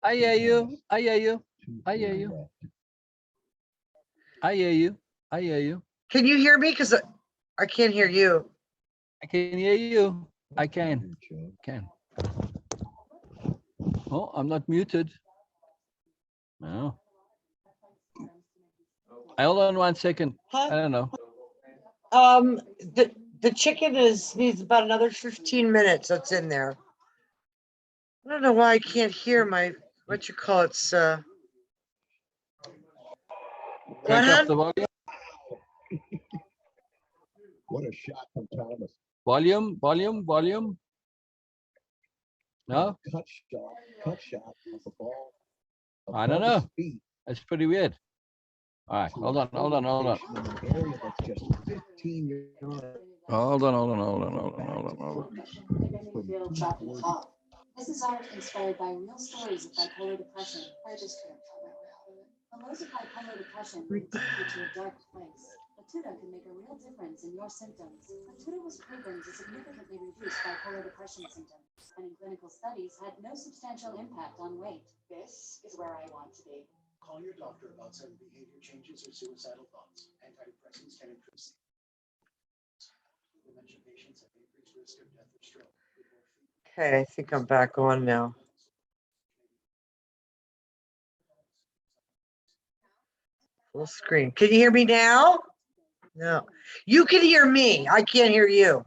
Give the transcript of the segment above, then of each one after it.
I hear you. I hear you. I hear you. I hear you. I hear you. Can you hear me? Because I can't hear you. I can hear you. I can. Can. Oh, I'm not muted. No. Hold on 1 second. I don't know. The chicken needs about another 15 minutes. That's in there. I don't know why I can't hear my what you call it. Crank up the volume. What a shot from Thomas. Volume, volume, volume. No? Cut shot of the ball. I don't know. That's pretty weird. All right, hold on. Area that's just 15 yards. Hold on. This is art inspired by real stories of bipolar depression. I just couldn't find my way out of it. The lows of bipolar depression will take you to a dark place. Latuda can make a real difference in your symptoms. Latuda was proven to significantly reduce bipolar depression symptoms, and in clinical studies had no substantial impact on weight. This is where I want to be. Call your doctor about sudden behavior changes or suicidal thoughts. Antidepressants can increase. Dementia patients have increased risk of death or stroke. Okay, I think I'm back on now. Full screen. Can you hear me now? No. You can hear me. I can't hear you.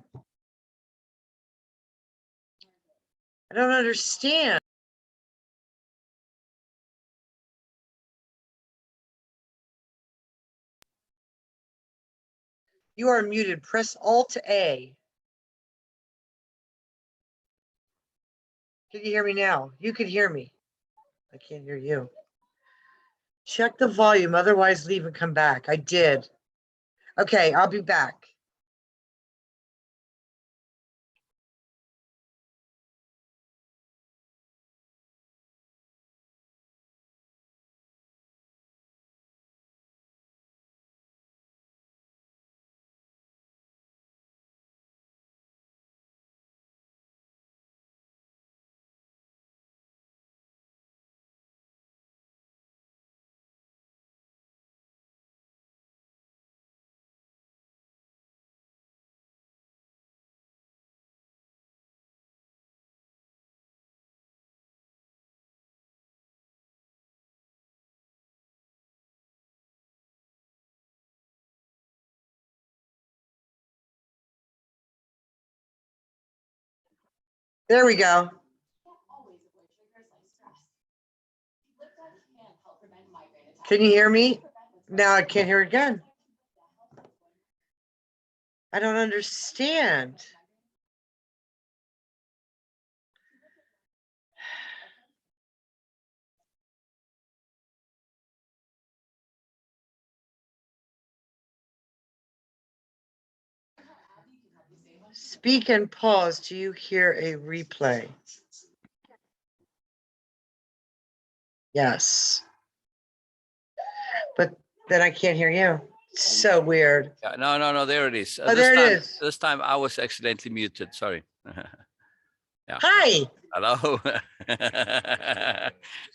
I don't understand. You are muted. Press Alt A. Can you hear me now? You can hear me. I can't hear you. Check the volume, otherwise leave and come back. I did. Okay, I'll be back. There we go. Can you hear me? Now I can't hear again. I don't understand. Speak and pause. Do you hear a replay? Yes. But then I can't hear you. So weird. Yeah, no. There it is. Oh, there it is. This time I was accidentally muted. Sorry. Yeah. Hi. Hello.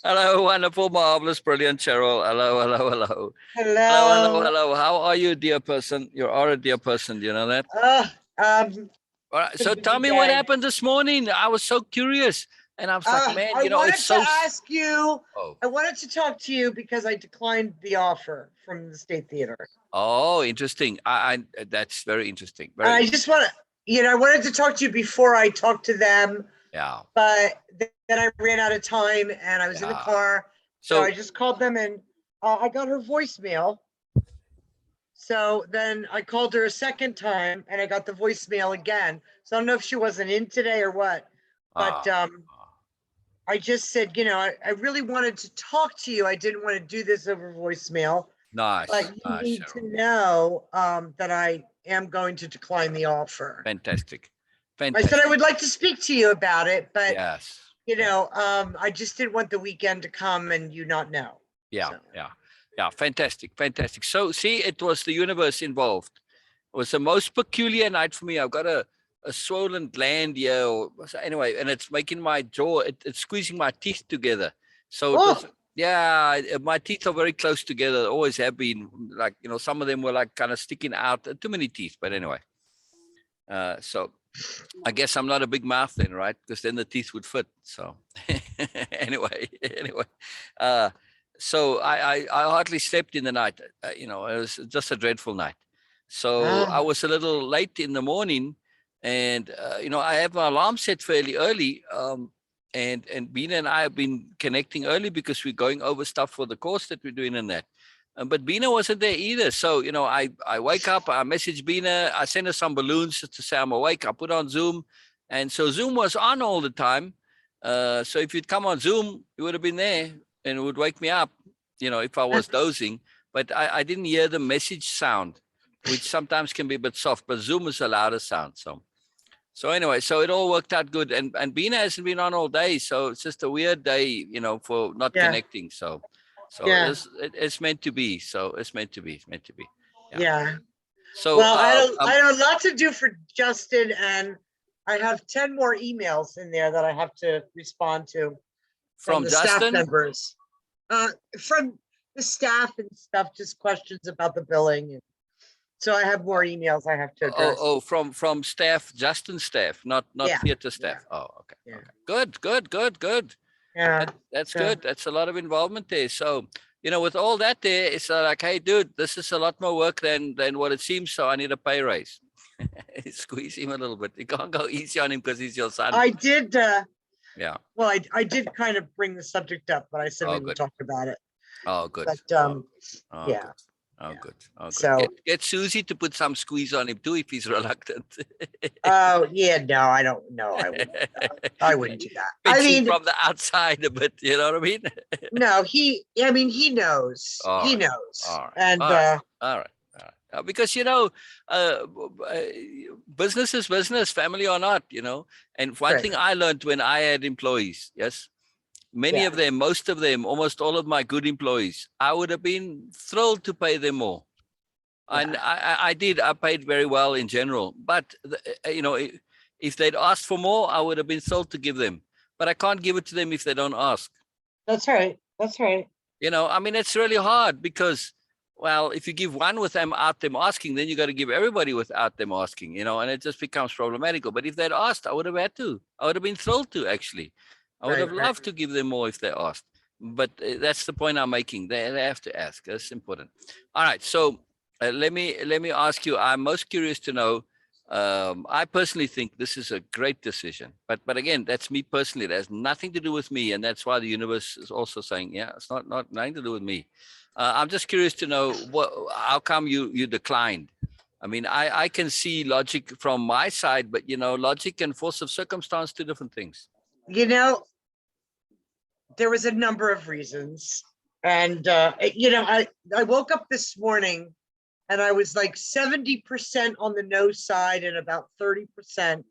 Hello, wonderful, marvelous, brilliant Cheryl. Hello. Hello. How are you, dear person? You are a dear person. Do you know that? All right. So tell me what happened this morning. I was so curious. And I was like, man, I wanted it's so... to ask you, I wanted to talk to you because I declined the offer from the State Theater. Oh, interesting. I that's very interesting. And I just want to, I wanted to talk to you before I talked to them. Yeah. But then I ran out of time and I was in the car. So I just called them and I got her voicemail. So then I called her a second time and I got the voicemail again. So I don't know if she wasn't in today or what, but I just said, I really wanted to talk to you. I didn't want to do this over voicemail. Nice. But you need to know that I am going to decline the offer. Fantastic. I said I would like to speak to you about it, but yes. I just didn't want the weekend to come and you not know. Yeah. Fantastic. So see, it was the universe involved. It was the most peculiar night for me. I've got a swollen gland here. Anyway, and it's making my jaw, it's squeezing my teeth together. So it was, yeah, my teeth are very close together. Always have been. Like, you know, some of them were like kind of sticking out. Too many teeth, but anyway. So I guess I'm not a big mouth then, right? Because then the teeth would fit. So anyway. So I hardly slept in the night. You know, it was just a dreadful night. So I was a little late in the morning, and you know, I have my alarm set fairly early. And Bina and I have been connecting early because we're going over stuff for the course that we're doing in that. But Bina wasn't there either. So, you know, I wake up, I message Bina, I send her some balloons to say I'm awake. I put on Zoom. And so Zoom was on all the time. So if you'd come on Zoom, you would have been there and it would wake me up, you know, if I was dozing. But I didn't hear the message sound, which sometimes can be a bit soft, but Zoom is a louder sound. So anyway, so it all worked out good. And Bina hasn't been on all day. So it's just a weird day, you know, for not connecting. So it's meant to be. So it's meant to be. It's meant to be. Yeah. So well, I have a lot to do for Justin, and I have 10 more emails in there that I have to respond to from the Justin? staff members. From the staff and stuff, just questions about the billing. And so I have more emails I have to address. From staff, Justin's staff, not theater staff. Oh, okay. Yeah. Okay. Good. Yeah. That's good. That's a lot of involvement there. So, you know, with all that there, it's like, hey, dude, this is a lot more work than what it seems. So I need a pay raise. Squeeze him a little bit. You can't go easy on him because he's your son. I did. Yeah. Well, I did kind of bring the subject up, but I said we would talk about it. Oh, good. But yeah. Good. Oh, good. So get Susie to put some squeeze on him too if he's reluctant. Oh yeah, no, I don't know. I wouldn't do that. I mean, from the outside a bit, you know what I mean? No, he knows. He knows. All right. And all right. Because, you know, business is business, family or not, you know. And one thing I learned when I had employees, many of them, most of them, almost all of my good employees, I would have been thrilled to pay them more. And I paid very well in general. But, you know, if they'd asked for more, I would have been thrilled to give them. But I can't give it to them if they don't ask. That's right. You know, I mean, it's really hard because, well, if you give one without them asking, then you got to give everybody without them asking, you know, and it just becomes problematical. But if they'd asked, I would have had to. I would have been thrilled to, actually. I would have loved to give them more if they asked. But that's the point I'm making. They have to ask. That's important. All right. So let me ask you. I'm most curious to know. I personally think this is a great decision. But again, that's me personally. It has nothing to do with me, and that's why the universe is also saying, yeah, it's not nothing to do with me. I'm just curious to know how come you declined. I mean, I can see logic from my side, but you know, logic and force of circumstance, two different things. You know, there was a number of reasons, and you know, I woke up this morning and I was like 70% on the no side and about 30%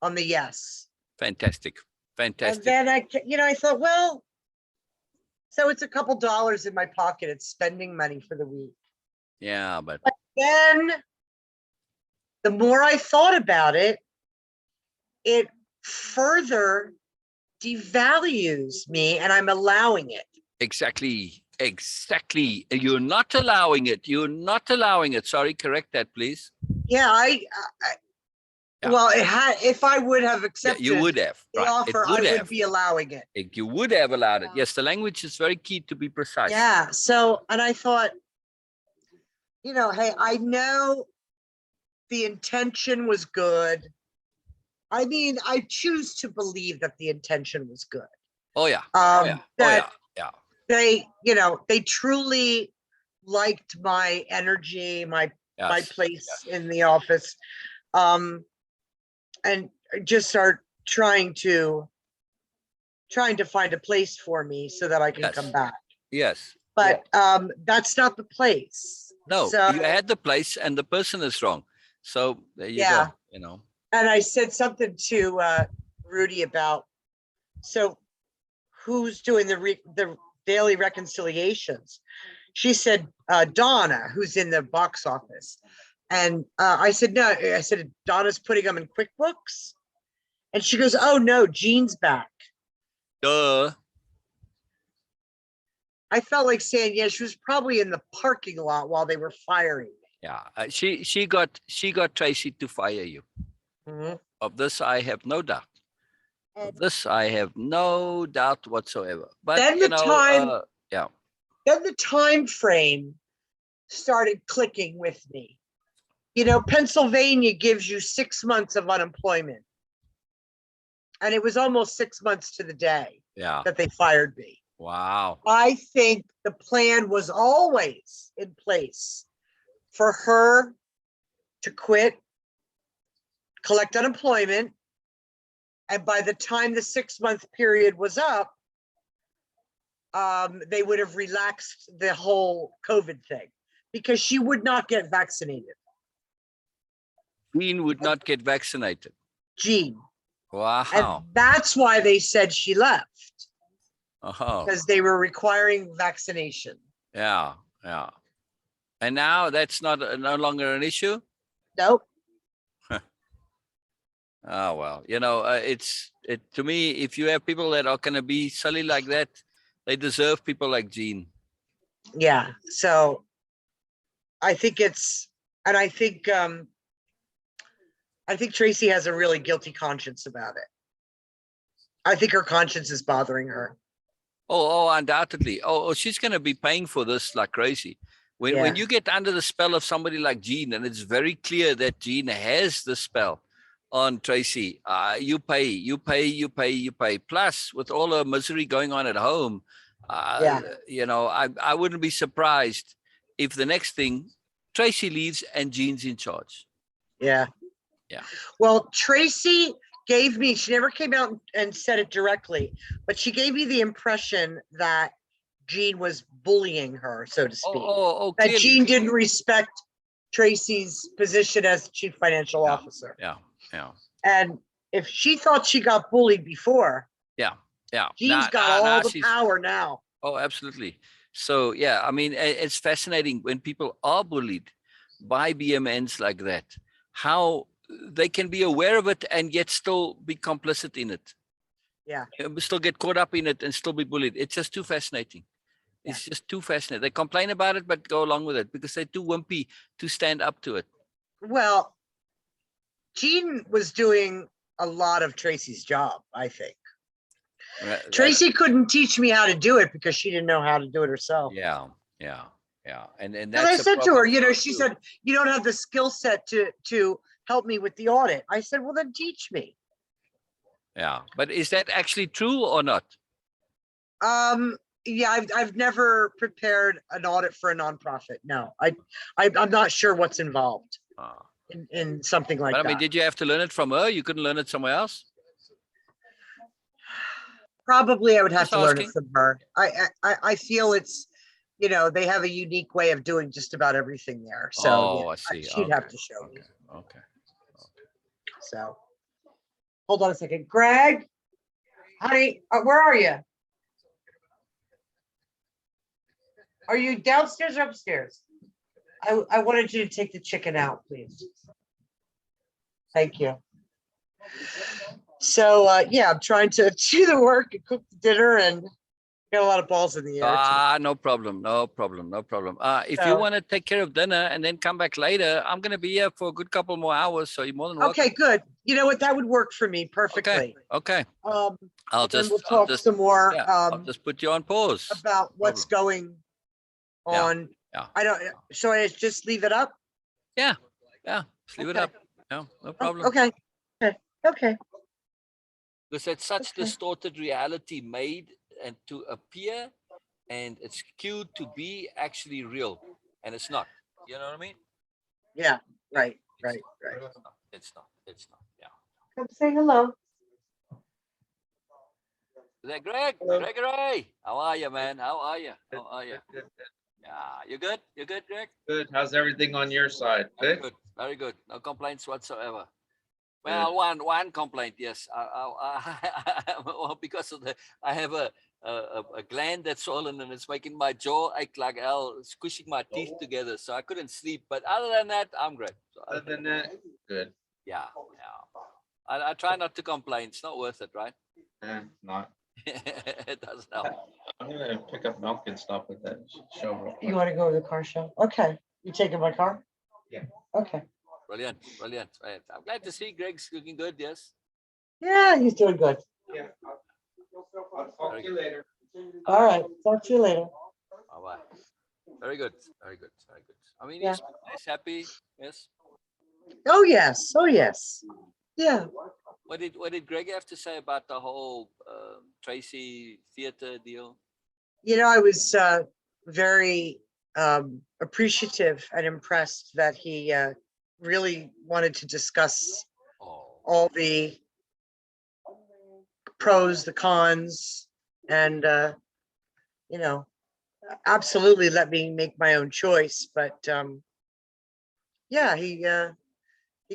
on the yes. Fantastic. And then I thought, well, so it's a couple dollars in my pocket. It's spending money for the week. Yeah, but then the more I thought about it, it further devalues me, and I'm allowing it. Exactly. You're not allowing it. Sorry, correct that, please. Yeah, well, if I would have accepted you would have the offer, I would be allowing it. You would have allowed it. Yes, the language is very key to be precise. Yeah. So, and I thought, you know, hey, I know the intention was good. I mean, I choose to believe that the intention was good. Oh yeah. They, you know, they truly liked my energy, my place in the office, and just are trying to find a place for me so that I can come back. Yes. But that's not the place. No, so, you had the place and the person is wrong. So there you go, you know. And I said something to Rudy about, so who's doing the daily reconciliations? She said, Donna, who's in the box office. And I said, no, I said, Donna's putting them in QuickBooks. And she goes, oh no, Jean's back. Duh. I felt like saying, yeah, she was probably in the parking lot while they were firing me. Yeah, she got Tracy to fire you. Mhm. Of this, I have no doubt. Of And this, I have no doubt whatsoever. But then you the know, time, yeah, then the time frame started clicking with me. You know, Pennsylvania gives you 6 months of unemployment. And it was almost 6 months to the day yeah. that they fired me. Wow. I think the plan was always in place for her to quit, collect unemployment, and by the time the 6 month period was up, they would have relaxed the whole COVID thing because she would not get vaccinated. Jean would not get vaccinated. Jean. Wow. And that's why they said she left. Oh. Because they were requiring vaccination. Yeah, yeah. And now that's not no longer an issue? Nope. Oh, well, you know, to me, if you have people that are going to be silly like that, they deserve people like Jean. Yeah. So I think and I think Tracy has a really guilty conscience about it. I think her conscience is bothering her. Oh, undoubtedly. Oh, she's going to be paying for this like crazy. When you get under the spell of somebody like Jean, and it's very clear that Jean has the spell on Tracy, you pay. Plus, with all the misery going on at home, you know, I wouldn't be surprised if the next thing, Tracy leaves and Jean's in charge. Yeah. Yeah. Well, Tracy gave me, she never came out and said it directly, but she gave me the impression that Jean was bullying her, so to speak. That Jean didn't respect Tracy's position as chief financial officer. Yeah, yeah. And if she thought she got bullied before, yeah, Jean's got all the power now. Oh, absolutely. So yeah, I mean, it's fascinating when people are bullied by BMNs like that, how they can be aware of it and yet still be complicit in it. Yeah. Still get caught up in it and still be bullied. It's just too fascinating. It's just too fascinating. They complain about it, but go along with it because they're too wimpy to stand up to it. Well, Jean was doing a lot of Tracy's job, I think. Tracy couldn't teach me how to do it because she didn't know how to do it herself. Yeah. And that's I said to her, you know, she said, you don't have the skill set to help me with the audit. I said, well, then teach me. Yeah, but is that actually true or not? Yeah, I've never prepared an audit for a nonprofit. No, I'm not sure what's involved in something like that. I mean, did you have to learn it from her? You couldn't learn it somewhere else? Probably I would have to learn it from her. I feel it's, you know, they have a unique way of doing just about everything there. So I see. She'd have to show me. Okay. So hold on a second. Greg, honey, where are you? Are you downstairs or upstairs? I wanted you to take the chicken out, please. Thank you. So yeah, I'm trying to do the work and cook the dinner and got a lot of balls in the air. No problem. If you want to take care of dinner and then come back later, I'm going to be here for a good couple more hours. So you're more than welcome. Okay, good. You know what? That would work for me perfectly. Okay. We'll talk some more. I'll just put you on pause. About what's going on. Yeah. I don't. So I just leave it up. Yeah. Just leave it up. No problem. Okay. Because it's such distorted reality made and to appear, and it's skewed to be actually real, and it's not. You know what I mean? Yeah. Right. It's not. Yeah. Come say hello. Is that Greg? Hello. Gregory, how are you, man? How are you? Good. Yeah, you good? You good, Greg? Good. How's everything on your side? Very good. Very good. No complaints whatsoever. Well, one complaint, yes. Well, because of I have a gland that's swollen and it's making my jaw ache like hell, squishing my teeth together, so I couldn't sleep. But other than that, I'm great. So other than that, good. Yeah. I try not to complain. It's not worth it, right? Not. It doesn't help. I'm gonna pick up milk and stuff at that show real You quick. want to go to the car show? Okay. You taking my car? Yeah. Okay. Brilliant, brilliant. Right. I'm glad to see Greg's looking good. Yes. Yeah, he's doing good. Yeah. I'll talk to you later. All right. Talk to you later. All right. Very good. Very good. Very good. I mean, Yeah. he's happy. Yes. Oh, yes. Oh, yes. Yeah. What did Greg have to say about the whole Tracy theater deal? You know, I was very appreciative and impressed that he really wanted to discuss Oh, all the pros, the cons, and you know, absolutely let me make my own choice. But yeah, he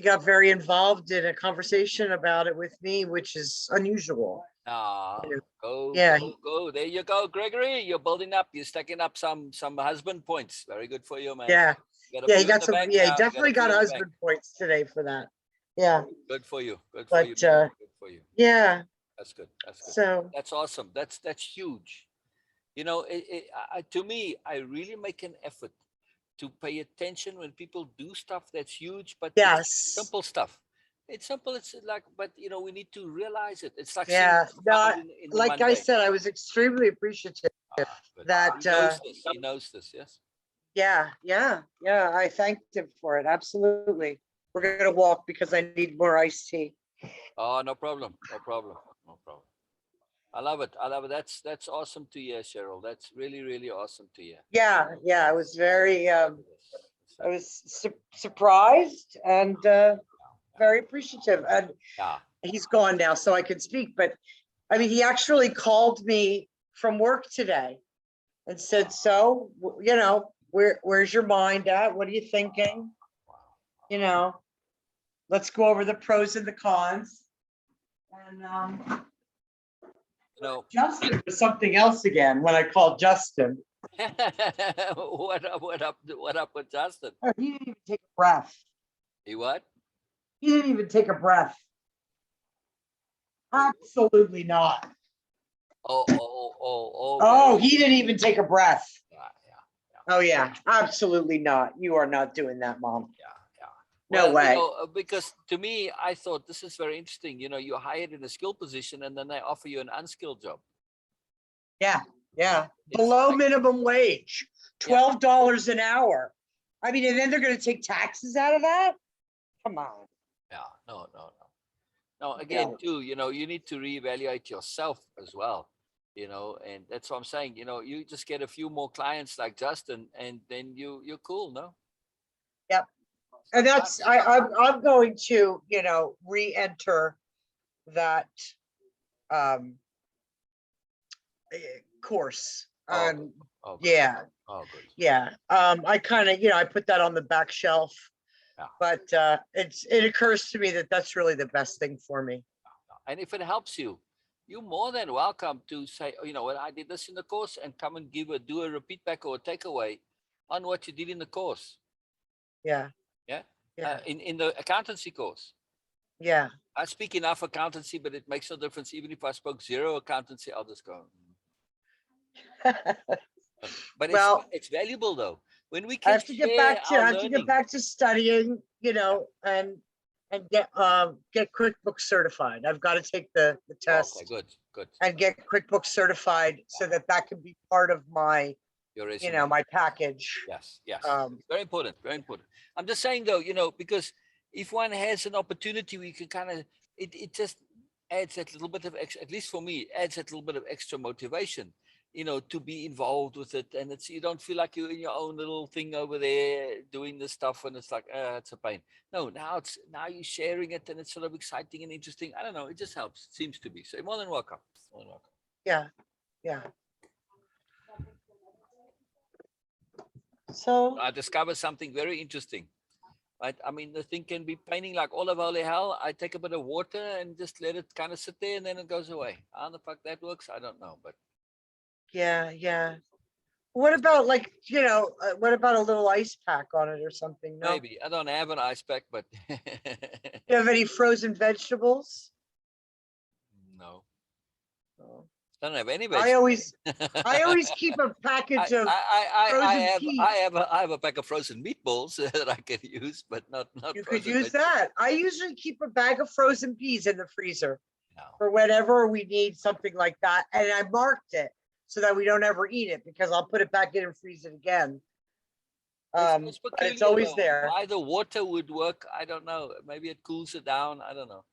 got very involved in a conversation about it with me, which is unusual. ah, You know, go, yeah, go, go. There you go, Gregory. You're building up. You're stacking up some husband points. Very good for you, man. yeah, You got a yeah. He few in got the some. bank Yeah, he now. You got a definitely few got in the bank. husband points today for that. Yeah, Good for you. Good for you. but Man. Good for you. yeah. That's good. That's good. So That's awesome. That's huge. You know, to me, I really make an effort to pay attention when people do stuff that's huge, but it's yes, simple stuff. It's simple. It's like, but you know, we need to realize it. It's like yeah. seeing No, God in the like I mundane. said, I was extremely appreciative But that. he knows this. He knows this. Yes. Yeah, yeah, yeah. I thanked him for it. Absolutely. We're gonna walk because I need more iced tea. Oh, no problem. No problem. No problem. I love it. I love it. That's awesome to hear, Cheryl. That's really, really awesome to hear. Yeah, yeah. I was very. I Yes. was surprised and very appreciative. And Yeah. he's gone now, so I can speak. But I mean, he actually called me from work today and said, "So, you know, where's your mind at? What are you thinking? You know, let's go over the pros and the cons." And You know, Justin was something else again when I called Justin. what up? What up? What up with Justin? Oh, he didn't even take a breath. He what? He didn't even take a breath. Absolutely not. Oh. He didn't even take a breath. Yeah. Oh, yeah, absolutely not. You are not doing that, Mom. Yeah. No Well, way. you know, because to me, I thought this is very interesting. You know, you're hired in a skilled position and then they offer you an unskilled job. Yeah. It's Below like- minimum wage, $12 an hour. I mean, and then they're going to take taxes out of that? Come on. Yeah, no. No, again, too, you know, you need to reevaluate yourself as well, you know, and that's what I'm saying. You know, you just get a few more clients like Justin and then you're cool, no? Yep. And that's, I'm going to, you know, re-enter that course. Oh, good. Yeah. Oh, good. Yeah. I kind of, you know, I put that on the back shelf, but it occurs to me that that's really the best thing for me. And if it helps you, you're more than welcome to say, oh, you know what, I did this in the course and come and do a repeat back or a takeaway on what you did in the course. Yeah. Yeah. Yeah. In the accountancy course. Yeah. I speak enough accountancy, but it makes no difference. Even if I spoke zero accountancy, I'll just go. But Well, it's valuable though. When we I can have to get back to, share I our have to get learning. back to studying, you know, and get QuickBooks certified. I've got to take the test Okay, good. and get QuickBooks certified so that can be part of my, Your you resume. know, my package. Yes. Very important. I'm just saying though, you know, because if one has an opportunity, we can kind of, it just adds that little bit of extra, at least for me, adds that little bit of extra motivation, you know, to be involved with it. And you don't feel like you're in your own little thing over there doing this stuff and it's like, it's a pain. No, now you're sharing it and it's sort of exciting and interesting. I don't know. It just helps. It seems to be. So you're more than welcome. Yeah. So I discovered something very interesting. Right? I mean, the thing can be paining like all of holy hell. I take a bit of water and just let it kind of sit there and then it goes away. How the fuck that works, I don't know. But yeah. What about like, you know, what about a little ice pack on it or something? No. maybe. I don't have an ice pack, but Do you have any frozen vegetables? no. Oh. Don't have any I vegetables. always keep a package of frozen peas. I have a pack of frozen meatballs that I can use, but not You could frozen use vegetables. that. I usually keep a bag of frozen peas in the freezer No. for whenever we need something like that. And I marked it so that we don't ever eat it because I'll put it back in and freeze it again. But it's peculiar, always though. there. Why the water would work, I don't know. Maybe it cools it down. I don't know.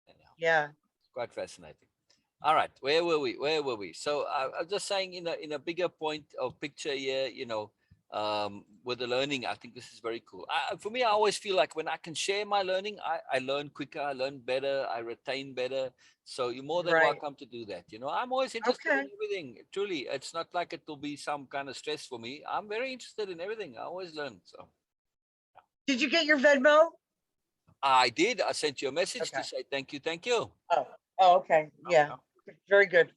Anyhow, Yeah. it's quite fascinating. All right, where were we? So I'm just saying, in a bigger point of picture here, with the learning, I think this is very cool. For me, I always feel like when I can share my learning, I learn quicker, I learn better, I retain better. So you're more than welcome to do that. I'm always interested in everything. Truly, it's not like it will be some kind of stress for me. I'm very interested in everything. I always learn. So. Did you get your Venmo? I did. I sent you a message to say thank you, thank you. Oh, okay. Yeah. Very good.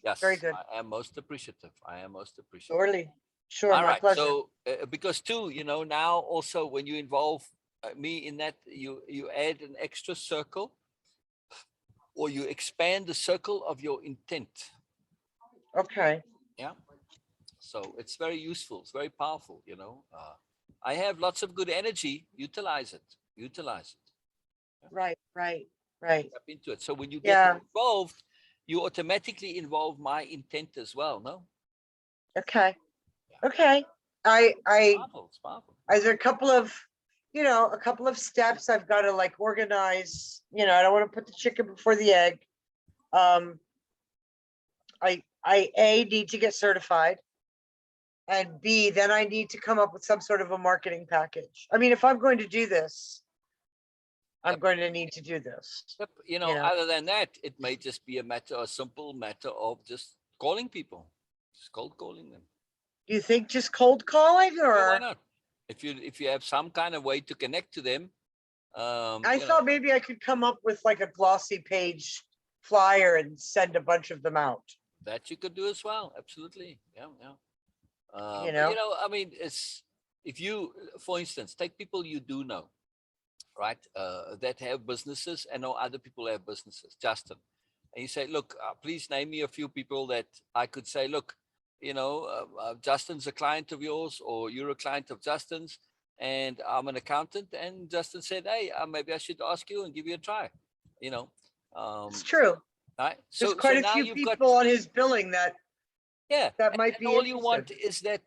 Yes, very good. I am most appreciative. Surely. Sure, All my right. pleasure. So because too, now also when you involve me in that, you add an extra circle, or you expand the circle of your intent. Okay. Yeah. So it's very useful. It's very powerful. I have lots of good energy. Utilize it. Right. Tap into it. So when you get involved, you automatically involve my intent as well. No. Okay. Okay. It's powerful. There's a couple of steps I've got to like organize. I don't want to put the chicken before the egg. I need to get certified, and B, then I need to come up with some sort of a marketing package. I mean, if I'm going to do this, I'm going to need to do this. Yep. Other than that, it may just be a simple matter of just calling people, just cold calling them. Do you think just cold calling, or why not? If you have some kind of way to connect to them, I thought maybe I could come up with like a glossy page flyer and send a bunch of them out. That you could do as well. Absolutely. Yeah. I mean, it's if you, for instance, take people you do know, right? That have businesses and know other people have businesses. Justin, and you say, look, please name me a few people that I could say, look, Justin's a client of yours, or you're a client of Justin's, and I'm an accountant. And Justin said, hey, maybe I should ask you and give you a try. It's true. Right. There's quite a few people on his billing that might be. All you want is that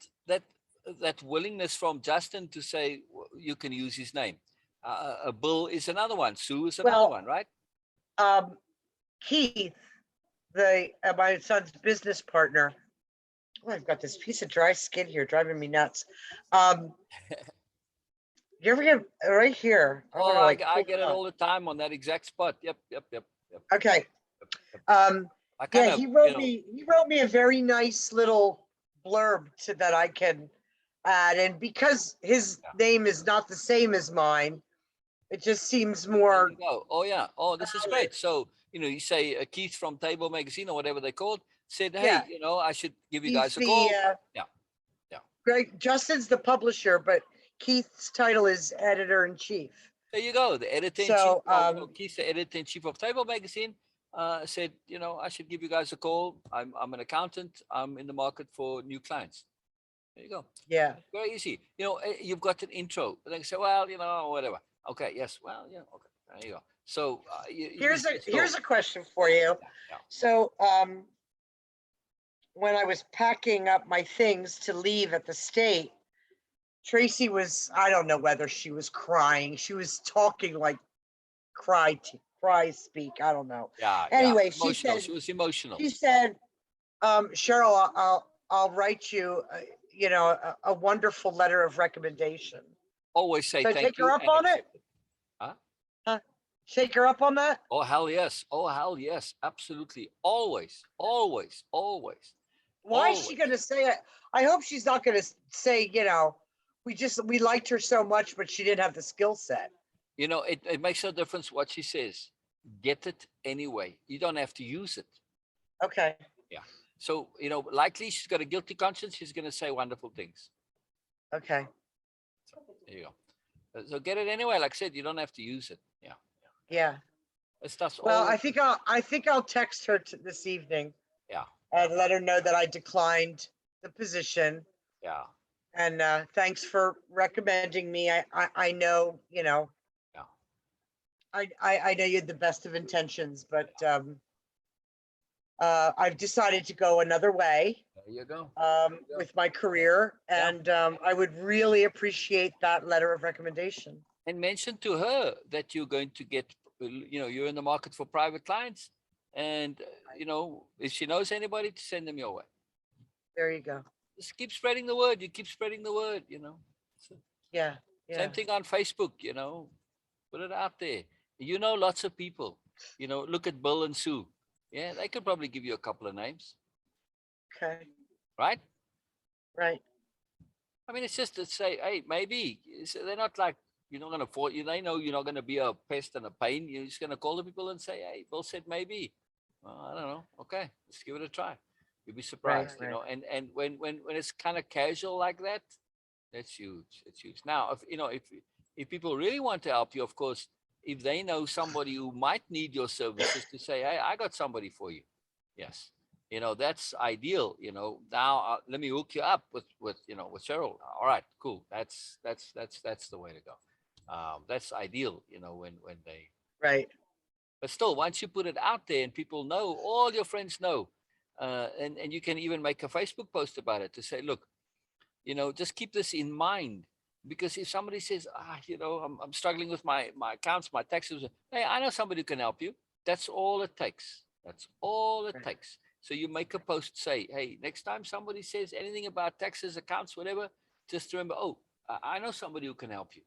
willingness from Justin to say you can use his name. Bill is another one. Sue is another one, right? Keith, my son's business partner. Oh, I've got this piece of dry skin here driving me nuts. You ever get right here? I get it all the time on that exact spot. Yep. Okay. He wrote me a very nice little blurb that I can add, and because his name is not the same as mine, it just seems more. Oh yeah. Oh, this is great. So you say Keith from Table Magazine or whatever they called said, hey, I should give you guys a call. Yeah. Greg, Justin's the publisher, but Keith's title is editor-in-chief. There you go. The editor-in-chief. Keith's the editor-in-chief of Table Magazine. Said, I should give you guys a call. I'm an accountant. I'm in the market for new clients. There you go. Yeah. Very easy. You've got an intro. They say, well, whatever. Okay. Yes. Well, yeah. Okay. There you go. So here's a question for you. Yeah. So when I was packing up my things to leave at the state, Tracy was, I don't know whether she was crying. She was talking like cry speak. I don't know. Yeah. Anyway, she was emotional. She said, Cheryl, I'll write you, a wonderful letter of recommendation. Always say thank you. Take her up on it? Huh? Shake her up on that? Oh, hell yes. Absolutely. Always. Why is she going to say it? I hope she's not going to say, we liked her so much, but she didn't have the skill set. It makes no difference what she says. Get it anyway. You don't have to use it. Okay. Yeah. So, likely she's got a guilty conscience. She's going to say wonderful things. Okay. So, there you go. So get it anyway. Like I said, you don't have to use it. Yeah. Yeah. It's well, I think I'll text her this evening. Yeah. And let her know that I declined the position. Yeah. And thanks for recommending me. I know, you know, Yeah. I know you had the best of intentions, but I've decided to go another way There you go. with my career, Yeah. and I would really appreciate that letter of recommendation. And mention to her that you're going to get, you know, you're in the market for private clients, and you know, if she knows anybody, to send them your way. There you go. Just keep spreading the word. You keep spreading the word, you know. So, Yeah. Yeah. same thing on Facebook, you know, put it out there. You know, lots of people, you know, look at Bill and Sue. Yeah, they could probably give you a couple of names, Okay. right? Right. I mean, it's just to say, hey, maybe they're not like, you're not going to afford you. They know you're not going to be a pest and a pain. You're just going to call the people and say, hey, Bill said maybe. Well, I don't know. Okay, let's give it a try. You'll be surprised, you know. And when it's kind of casual like that, that's huge. It's huge. Now, if you know, if people really want to help you, of course, if they know somebody who might need your services, to say, hey, I got somebody for you. Yes, you know, that's ideal. You know, now let me hook you up with you know, with Cheryl. All right, cool. That's the way to go. That's ideal. You know, when they. Right. But still, once you put it out there and people know, all your friends know, and you can even make a Facebook post about it to say, look, you know, just keep this in mind. Because if somebody says, you know, I'm struggling with my accounts, my taxes, hey, I know somebody who can help you. That's all it takes. That's all it takes. So you make a post, say, hey, next time somebody says anything about taxes, accounts, whatever, just remember, oh, I know somebody who can help you.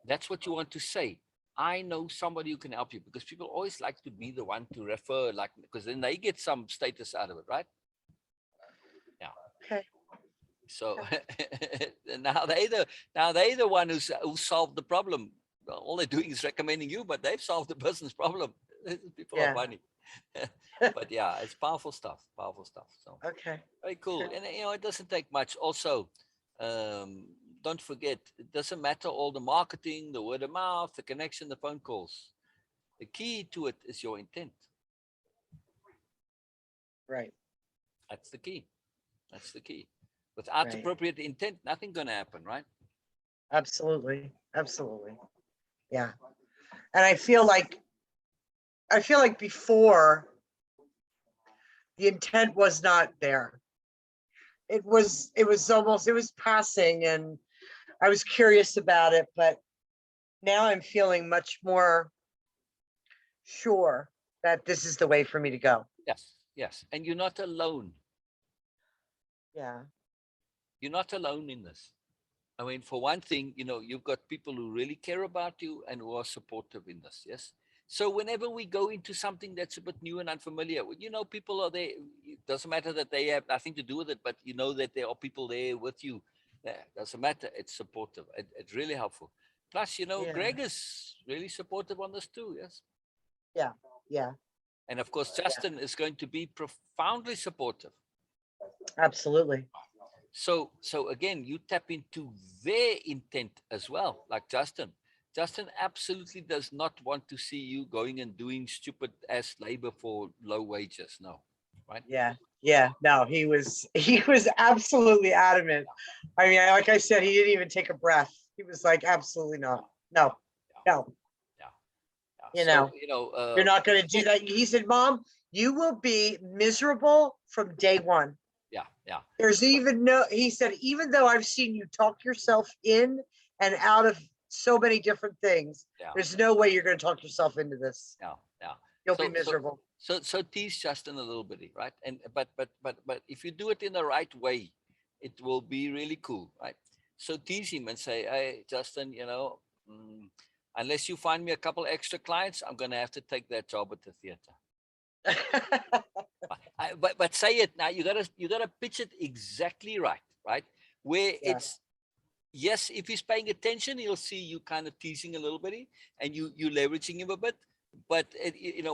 That's what you want to say. I know somebody who can help you, because people always like to be the one to refer, like, because then they get some status out of it, right? Yeah. Okay. So now they the one who solved the problem. Well, all they're doing is recommending you, but they've solved the business problem. People are funny. But yeah, it's powerful stuff. Powerful stuff. So okay. Very cool. And you know, it doesn't take much. Also, don't forget, it doesn't matter all the marketing, the word of mouth, the connection, the phone calls. The key to it is your intent. Right. That's the key. That's the key. Without appropriate intent, nothing's going to happen, right? Absolutely. Absolutely. Yeah. And I feel like before, the intent was not there. It was passing, and I was curious about it, but now I'm feeling much more sure that this is the way for me to go. Yes, yes. And you're not alone. Yeah. You're not alone in this. I mean, for one thing, you know, you've got people who really care about you and who are supportive in this. Yes. So whenever we go into something that's a bit new and unfamiliar, you know, people are there. It doesn't matter that they have nothing to do with it, but you know that there are people there with you. Yeah, doesn't matter. It's supportive. It's really helpful. Plus, you know, Greg is really supportive on this too. Yes. Yeah. Yeah. And of course, Justin is going to be profoundly supportive. Absolutely. So again, you tap into their intent as well, like Justin. Justin absolutely does not want to see you going and doing stupid ass labor for low wages. No, right? Yeah. Yeah. No, he was absolutely adamant. I mean, like I said, he didn't even take a breath. He was like, absolutely not. No. No. You know, you're not going to do that. He said, Mom, you will be miserable from day one. Yeah, yeah. There's he said, even though I've seen you talk yourself in and out of so many different things, there's no way you're going to talk yourself into this. Yeah, yeah. You'll be miserable. So tease Justin a little bit, right? And but if you do it in the right way, it will be really cool, right? So tease him and say, hey, Justin, you know, unless you find me a couple extra clients, I'm going to have to take that job at the theater. But say it now. You gotta pitch it exactly right, where it's yes. If he's paying attention, he'll see you kind of teasing a little bit, and you leveraging him a bit. But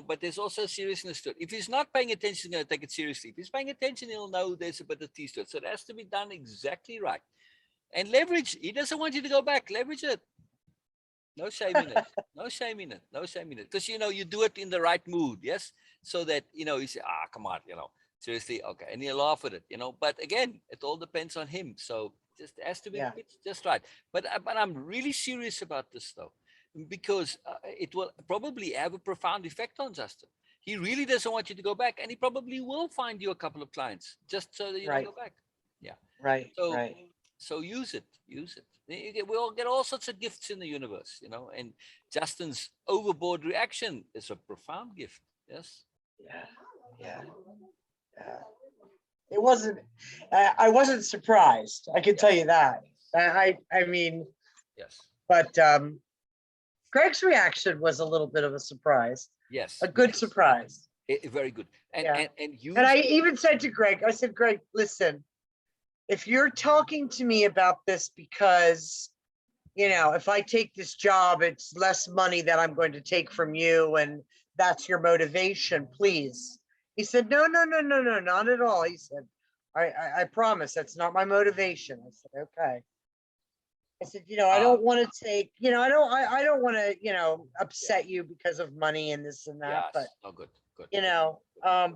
but there's also seriousness to it. If he's not paying attention, he's going to take it seriously. If he's paying attention, he'll know there's a bit of tease to it. So it has to be done exactly right, and leverage. He doesn't want you to go back. Leverage it. No shame in it. No shame in it. No shame in it. Because you do it in the right mood, yes. So that you say, come on, Seriously, okay. And he'll laugh at it, But again, it all depends on him. So just has to be pitched just right. But I'm really serious about this though, because it will probably have a profound effect on Justin. He really doesn't want you to go back, and he probably will find you a couple of clients just so that you don't go back. Yeah. Right. So, right. so use it. We all get all sorts of gifts in the universe, and Justin's overboard reaction is a profound gift. Yes. Yeah. Yeah. It wasn't. I wasn't surprised. I can tell you that. I mean. Yes. But Greg's reaction was a little bit of a surprise. Yes. A good surprise. Very good. And I even said to Greg, I said, Greg, listen, if you're talking to me about this because, if I take this job, it's less money that I'm going to take from you, and that's your motivation, please. He said, no, not at all. He said, I promise that's not my motivation. I said, okay. I said, I don't want to take, I don't want to, upset you because of money and this and that, but good.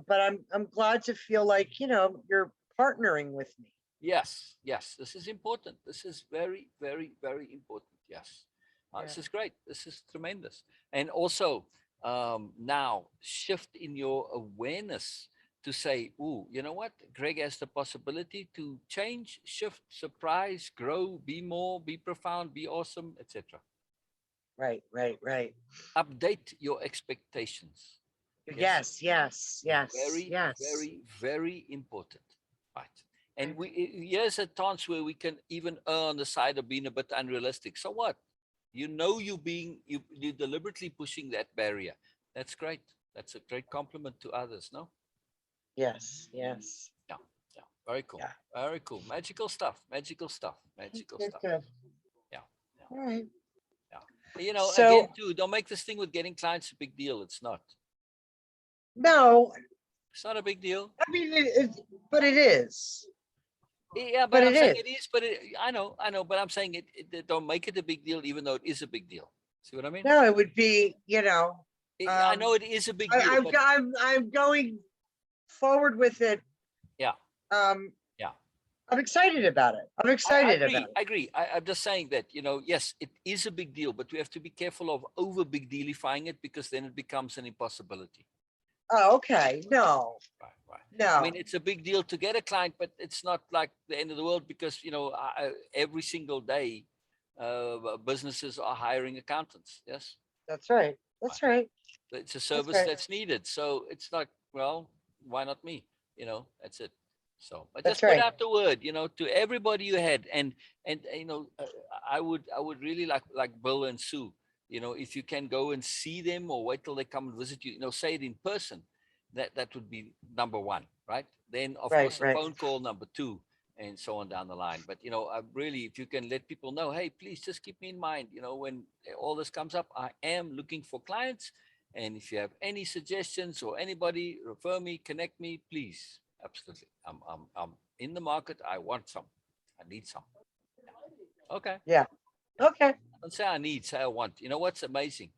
but I'm glad to feel like, you're partnering with me. Yes. This is important. This is very, very, very important. Yes. This is great. This is tremendous. And also now shift in your awareness to say, "Ooh, you know what? Greg has the possibility to change, shift, surprise, grow, be more, be profound, be awesome, etc." Right. Update your expectations. Yes. Very, very, very important. Right. And here's a chance where we can even err on the side of being a bit unrealistic. So what? You're deliberately pushing that barrier. That's great. That's a great compliment to others, no? Yes. Yeah. Very cool. Yeah. Very cool. Magical stuff. Good. Yeah. All right. Yeah. So, again, too, don't make this thing with getting clients a big deal. It's not. No. It's not a big deal. I mean, but it is. Yeah, but I'm saying it is. But I know. But I'm saying it. Don't make it a big deal, even though it is a big deal. See what I mean? No, it would be. I know it is a big deal. I'm going forward with it. Yeah. Yeah. I'm excited about it. I agree. I'm just saying that, yes, it is a big deal, but we have to be careful of over big dealifying it, because then it becomes an impossibility. Oh, okay. No. Right. No. I mean, it's a big deal to get a client, but it's not like the end of the world, because, every single day, businesses are hiring accountants. Yes. That's right. It's a service that's needed. So it's like, well, why not me? That's it. So I just put out the word, to everybody you had, and I would really like Bill and Sue, if you can go and see them or wait till they come and visit you, say it in person, that would be number one, right? Then of course a phone call number two, and so on down the line. But I really, if you can let people know, hey, please just keep me in mind, when all this comes up, I am looking for clients, and if you have any suggestions or anybody, refer me, connect me, please. Absolutely. I'm in the market. I want some. I need some. Okay. Yeah. Okay. Don't say I need, say I want. You know what's amazing?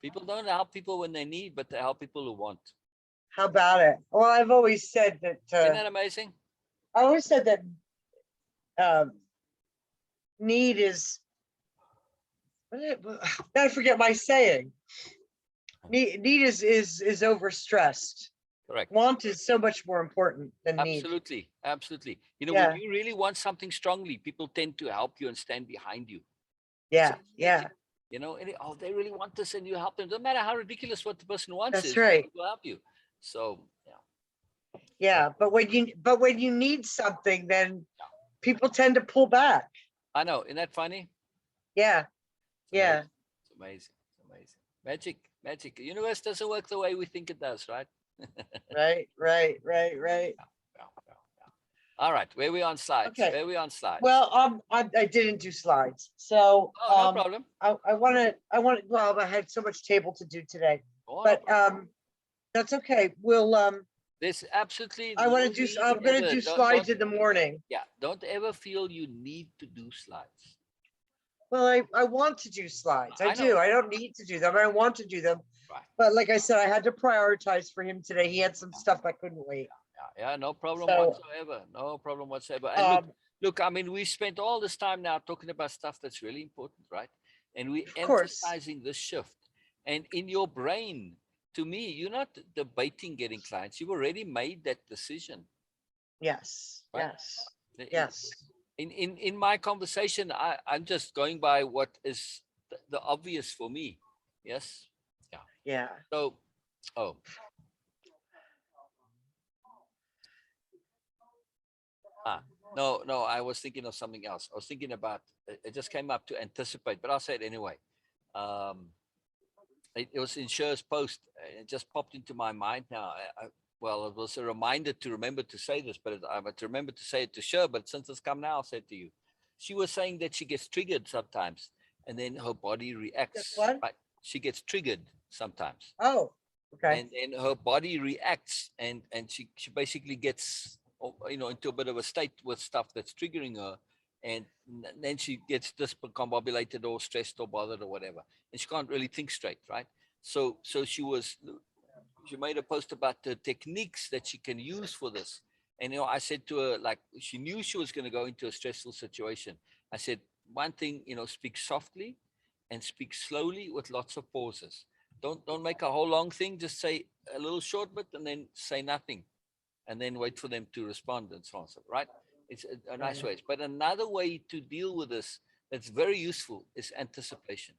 People don't help people when they need, but they help people who want. How about it? Well, I've always said that. Isn't that amazing? I always said that need is. I forget my saying. Need is overstressed. Correct. Want is so much more important than need. Absolutely. When you really want something strongly, people tend to help you and stand behind you. Yeah. And they really want this, and you help them. No matter how ridiculous what the person wants. That's right. People help you. So yeah. But when you need something, then people tend to pull back. I know. Isn't that funny? Yeah. It's amazing. Magic. The universe doesn't work the way we think it does, right? Right. Yeah. All right, where are we on slides? Okay. Well, I didn't do slides, so no problem. I want to. Well, I had so much table to do today, but that's okay. We'll There's absolutely. I'm going to do slides in the morning. Yeah, don't ever feel you need to do slides. Well, I want to do slides. I do. I don't need to do them. I want to do them. Right. But like I said, I had to prioritize for him today. He had some stuff that couldn't wait. Yeah, no problem So, whatsoever. No problem whatsoever. And look, I mean, we spent all this time now talking about stuff that's really important, right? And we of course. emphasizing this shift. And in your brain, to me, you're not debating getting clients. You've already made that decision. Yes. Right? Yes. Yes. In my conversation, I'm just going by what is the obvious for me. Yes. Yeah. Yeah. So, oh. No, I was thinking of something else. I was thinking about, it just came up to anticipate, but I'll say it anyway. It was in Cher's post. It just popped into my mind now. Well, it was a reminder to remember to say this, but I had to remember to say it to Cher, but since it's come now, I'll say it to you. She was saying that she gets triggered sometimes, and then her body reacts. What? Right? She gets triggered sometimes. Oh, okay. And her body reacts, and she basically gets, into a bit of a state with stuff that's triggering her, and then she gets discombobulated or stressed or bothered or whatever, and she can't really think straight, right? So she made a post about the techniques that she can use for this. And I said to her, like, she knew she was going to go into a stressful situation. I said, one thing, speak softly and speak slowly with lots of pauses. Don't make a whole long thing. Just say a little short bit and then say nothing, and then wait for them to respond and so on. So, right? It's a nice way. But another way to deal with this that's very useful is anticipation.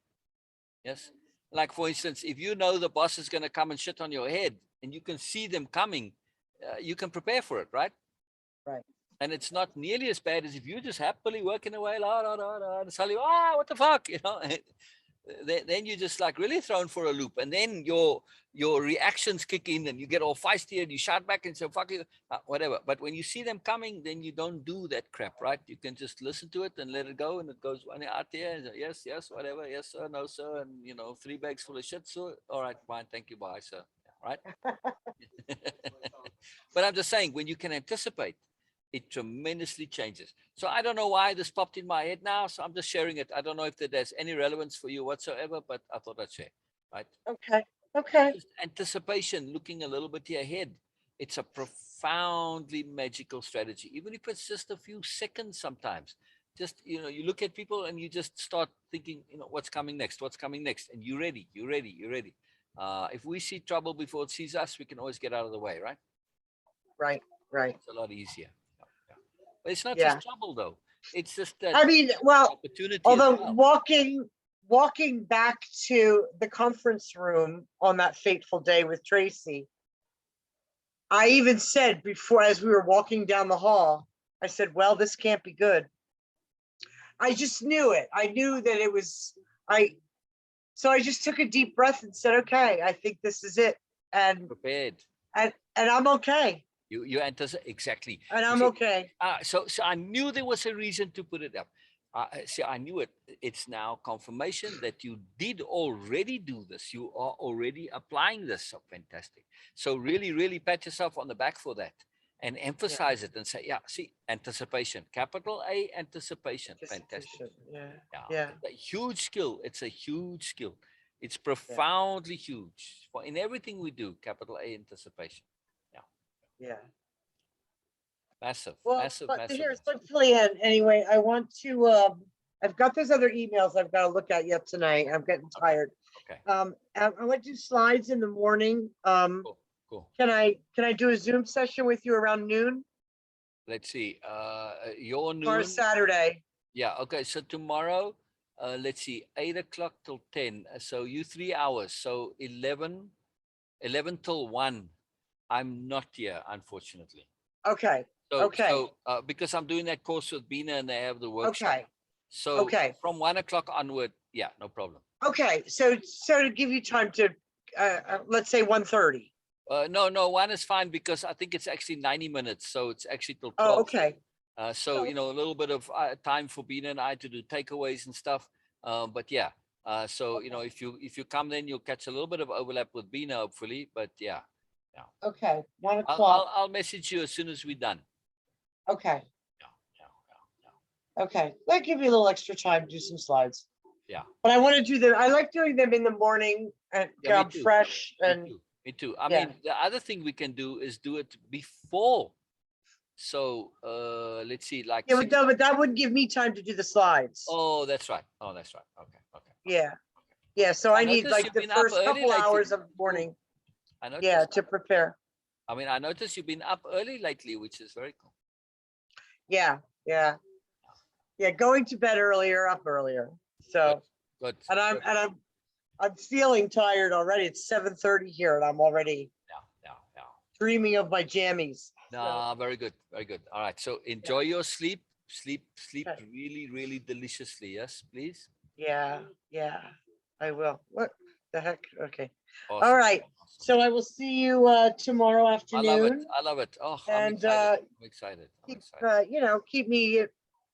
Yes. Like, for instance, if you know the boss is going to come and shit on your head and you can see them coming, you can prepare for it, right? Right. And it's not nearly as bad as if you just happily working away, and suddenly, what the fuck, then you're just like really thrown for a loop, and then your reactions kick in and you get all feisty and you shout back and say fuck you, whatever. But when you see them coming, then you don't do that crap, right? You can just listen to it and let it go, and it goes one out there, yes, whatever, yes sir, no sir, and 3 bags full of shit, so all right, fine, thank you, bye sir, right? But I'm just saying, when you can anticipate, it tremendously changes. So I don't know why this popped in my head now, so I'm just sharing it. I don't know if there's any relevance for you whatsoever, but I thought I'd share, right? Okay. Just anticipation, looking a little bit ahead. It's a profoundly magical strategy, even if it's just a few seconds sometimes. Just, you look at people and you just start thinking, what's coming next, and you're ready. If we see trouble before it sees us, we can always get out of the way, right? Right. It's a lot easier. But it's not just trouble, though. It's just that opportunity. Although walking back to the conference room on that fateful day with Tracy, I even said before, as we were walking down the hall, I said, well, this can't be good. I just knew it. I knew that it was, so I just took a deep breath and said, okay, I think this is it. And prepared. And I'm okay. You anticipate, exactly. And I'm okay. So I knew there was a reason to put it up. I knew it. It's now confirmation that you did already do this. You are already applying this. So fantastic. So really, really pat yourself on the back for that and emphasize it and say, see, anticipation, capital A, anticipation. Fantastic. Yeah. A huge skill. It's a huge skill. It's profoundly huge in everything we do. Capital A, anticipation. Yeah. Massive. Here's hopefully, anyway, I want to, I've got those other emails I've got to look at yet tonight. I'm getting tired. Okay. I want to do slides in the morning. Cool. Can I do a Zoom session with you around noon? Let's see. Your noon. Or Saturday. Yeah. Okay. So tomorrow, let's see, 8 o'clock till 10. So you 3 hours. So 11 till 1. I'm not here, unfortunately. Okay. So because I'm doing that course with Bina and they have the workshop. Okay. So from 1 o'clock onward, no problem. Okay. So to give you time to, let's say 1:30. No, 1 is fine because I think it's actually 90 minutes. So it's actually till 12. Oh, okay. So, a little bit of time for Bina and I to do takeaways and stuff. But so, if you come, then you'll catch a little bit of overlap with Bina, hopefully. But yeah. Okay. 1 o'clock. I'll message you as soon as we're done. Okay. Okay. That give you a little extra time to do some slides. Yeah. But I want to do them. I like doing them in the morning and I'm fresh and Me too. I Yeah. mean, the other thing we can do is do it before. So let's see, like Yeah, 6 but that wouldn't give me time to do the slides. Oh, that's right. Oh, that's right. Okay. Yeah. Yeah, so I need noticed like you've the been up first early couple lately. hours of the morning. I noticed. Yeah, to prepare. I mean, I noticed you've been up early lately, which is very cool. Yeah, yeah. Yeah, going to bed earlier, up earlier. So, Good. and I'm feeling tired already. It's 7:30 here and I'm already dreaming of my jammies. No, very good. Very good. All right. So enjoy your sleep. Sleep really, really deliciously. Yes, please. Yeah, I will. What the heck? Okay. Awesome. All right. Awesome. So I will see you tomorrow afternoon. I love it. Oh, And I'm excited. keep me.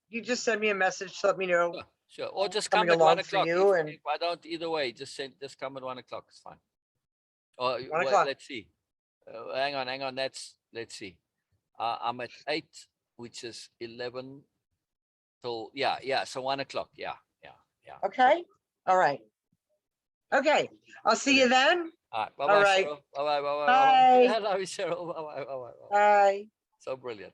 You just send me a message to let me know. Sure. Or just coming come at along 1 for o'clock. you If, and- if I don't, either way, just come at 1 o'clock. It's fine. Or 1 well, o'clock. let's see. Hang on. Let's see. I'm at 8, which is 11 till So 1 o'clock. Yeah. Okay. All right. Okay. I'll see you then. All right. Bye All bye. right. Cheryl. Bye bye. Bye. I love you, Cheryl. Bye bye. Bye. So brilliant.